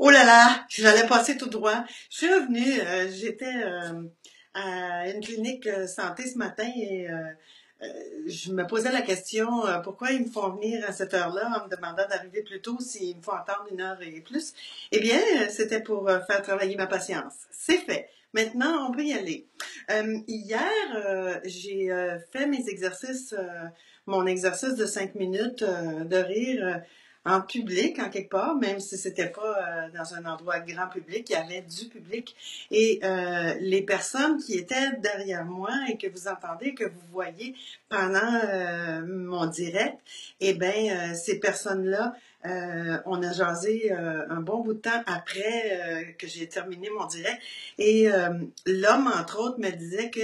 Oh là là, j'allais passer tout droit. Je suis revenue, j'étais à une clinique santé ce matin et euh, je me posais la question pourquoi ils me font venir à cette heure-là en me demandant d'arriver plus tôt s'il me faut attendre une heure et plus. Eh bien, c'était pour faire travailler ma patience. C'est fait. Maintenant, on peut y aller. Hier, j'ai fait mes exercices, mon exercice de 5 minutes de rire. En public, en quelque part, même si c'était pas dans un endroit grand public, il y avait du public. Et les personnes qui étaient derrière moi et que vous entendez, que vous voyez pendant mon direct, eh bien, ces personnes-là, on a jasé un bon bout de temps après que j'ai terminé mon direct. Et l'homme, entre autres, me disait que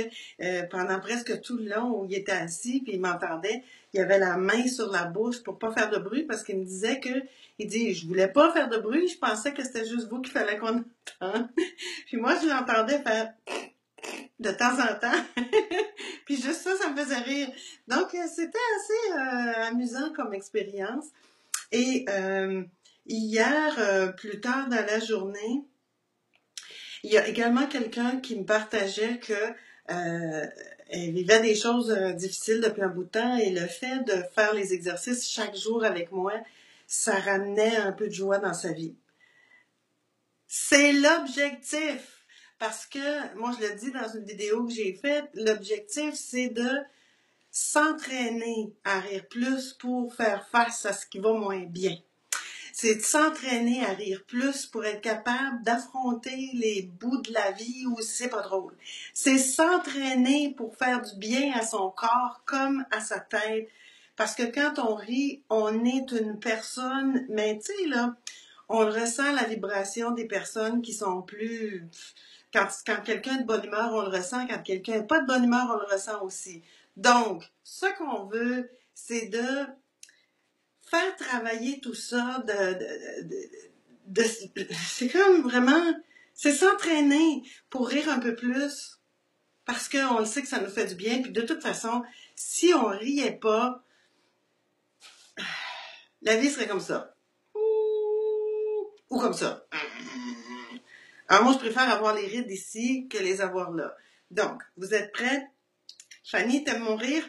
pendant presque tout le long où il était assis, puis il m'entendait, il avait la main sur la bouche pour pas faire de bruit parce qu'il me disait que, il dit, je voulais pas faire de bruit, je pensais que c'était juste vous qu'il fallait qu'on entende. Puis moi, je l'entendais faire de temps en temps. Puis juste ça, ça me faisait rire. Donc, c'était assez amusant comme expérience. Et hier, plus tard dans la journée, il y a également quelqu'un qui me partageait que elle vivait des choses difficiles depuis un bout de temps et le fait de faire les exercices chaque jour avec moi, ça ramenait un peu de joie dans sa vie. C'est l'objectif! Parce que, moi je le dis dans une vidéo que j'ai faite, l'objectif c'est de s'entraîner à rire plus pour faire face à ce qui va moins bien. C'est de s'entraîner à rire plus pour être capable d'affronter les bouts de la vie où c'est pas drôle. C'est s'entraîner pour faire du bien à son corps comme à sa tête. Parce que quand on rit, on est une personne, mais tu sais, là, on ressent la vibration des personnes qui sont plus... Quand quelqu'un est de bonne humeur, on le ressent. Quand quelqu'un n'est pas de bonne humeur, on le ressent aussi. Donc, ce qu'on veut, c'est de faire travailler tout ça, c'est comme vraiment, c'est s'entraîner pour rire un peu plus, parce qu'on le sait que ça nous fait du bien, puis de toute façon, si on riait pas, la vie serait comme ça. Ou comme ça. Alors moi, je préfère avoir les rides ici que les avoir là. Donc, vous êtes prêts? Fanny, t'aimes mon rire?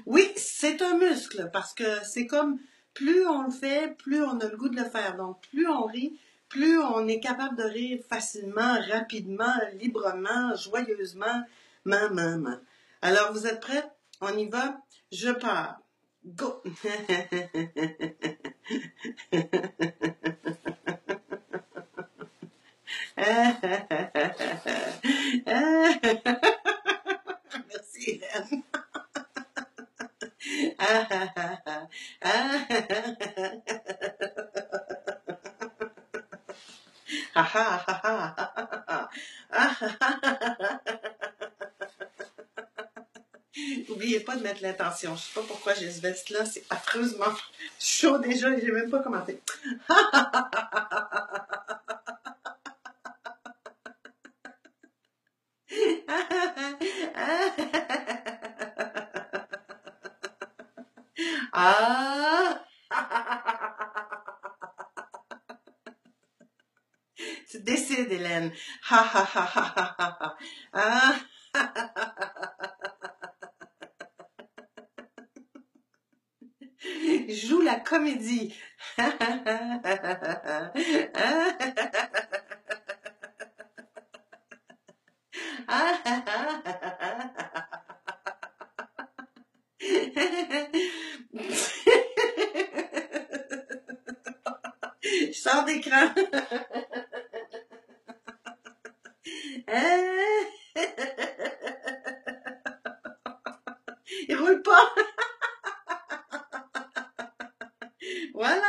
Oui, c'est un muscle, parce que c'est comme, plus on le fait, plus on a le goût de le faire. Donc, plus on rit, plus on est capable de rire facilement, rapidement, librement, joyeusement. Maman. Alors, vous êtes prêts? On y va? Je pars. Go! Merci, Hélène. N'oubliez pas de mettre l'intention. Je sais pas pourquoi j'ai ce veste-là. C'est affreusement chaud déjà et j'ai même pas commenté. Ah! Tu décides, Hélène. Ha ha ha ha ha ha. Ah! Joue la comédie. Je sors d'écran. Il roule pas. Voilà.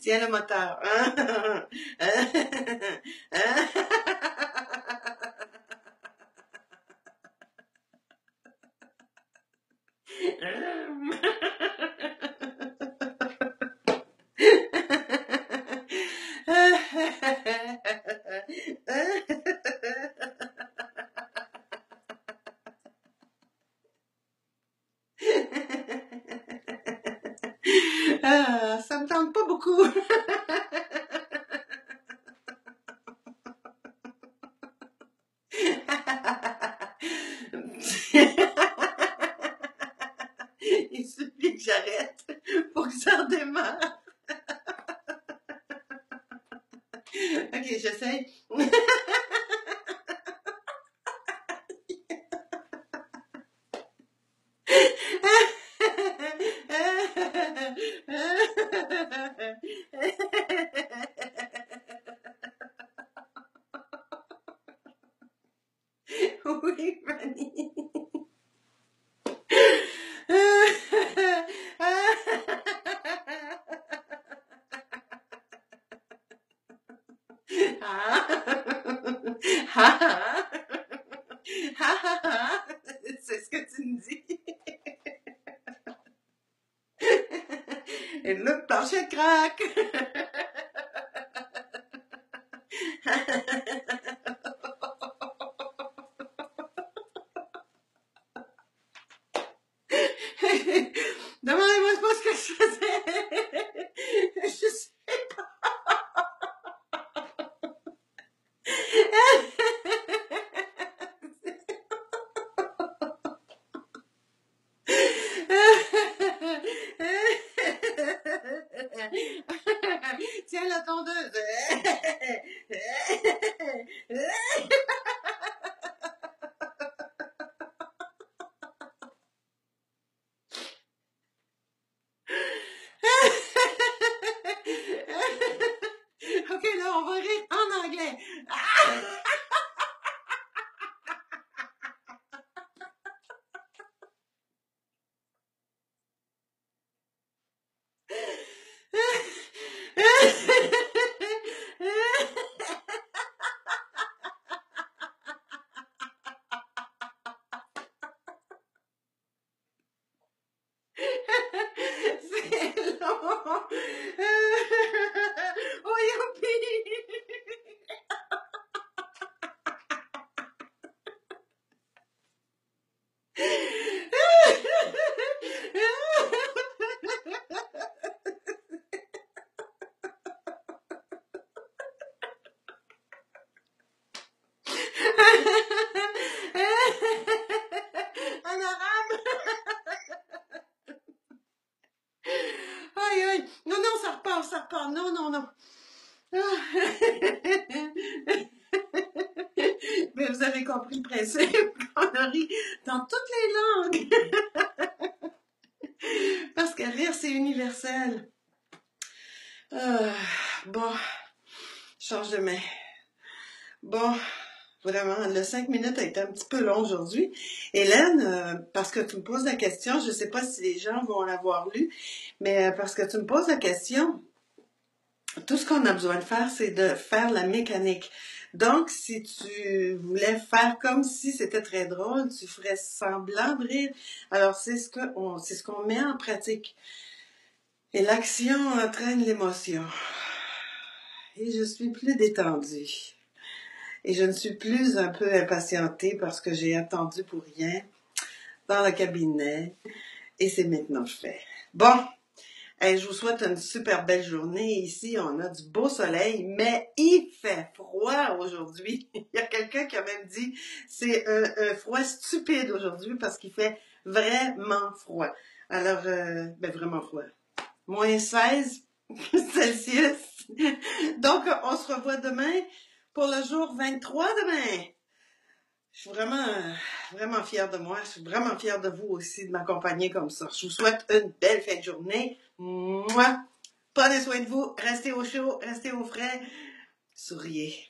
Tiens le moteur. Ça me tente pas beaucoup. Il suffit que j'arrête pour que ça redémarre. Ok, j'essaye. Oui, Fanny. C'est ce que tu me dis. Et le plancher craque. Demandez-moi pas ce que je faisais. Je sais pas. Tiens la tondeuse. Ok, là, on va rire en anglais. C'est long. Oh, youpi! En arabe. Aïe, aïe. Non, non, ça repart, ça repart. Non, non, non. Mais vous avez compris le principe. On a ri dans toutes les langues. Parce que rire, c'est universel. Bon, change de main. Bon, vraiment, le 5 minutes a été un petit peu long aujourd'hui. Hélène, parce que tu me poses la question, je ne sais pas si les gens vont l'avoir lu, mais parce que tu me poses la question, tout ce qu'on a besoin de faire, c'est de faire la mécanique. Donc, si tu voulais faire comme si c'était très drôle, tu ferais semblant de rire. Alors, c'est ce qu'on met en pratique. Et l'action entraîne l'émotion. Et je suis plus détendue. Et je ne suis plus un peu impatientée parce que j'ai attendu pour rien dans le cabinet. Et c'est maintenant fait. Bon, je vous souhaite une super belle journée. Ici, on a du beau soleil, mais il fait froid aujourd'hui. Il y a quelqu'un qui a même dit c'est un froid stupide aujourd'hui parce qu'il fait vraiment froid. Alors, vraiment froid. Moins 16 Celsius. Donc, on se revoit demain pour le jour 23 demain. Je suis vraiment fière de moi. Je suis vraiment fière de vous aussi de m'accompagner comme ça. Je vous souhaite une belle fin de journée. Mouah! Prenez soin de vous. Restez au chaud, restez au frais. Souriez.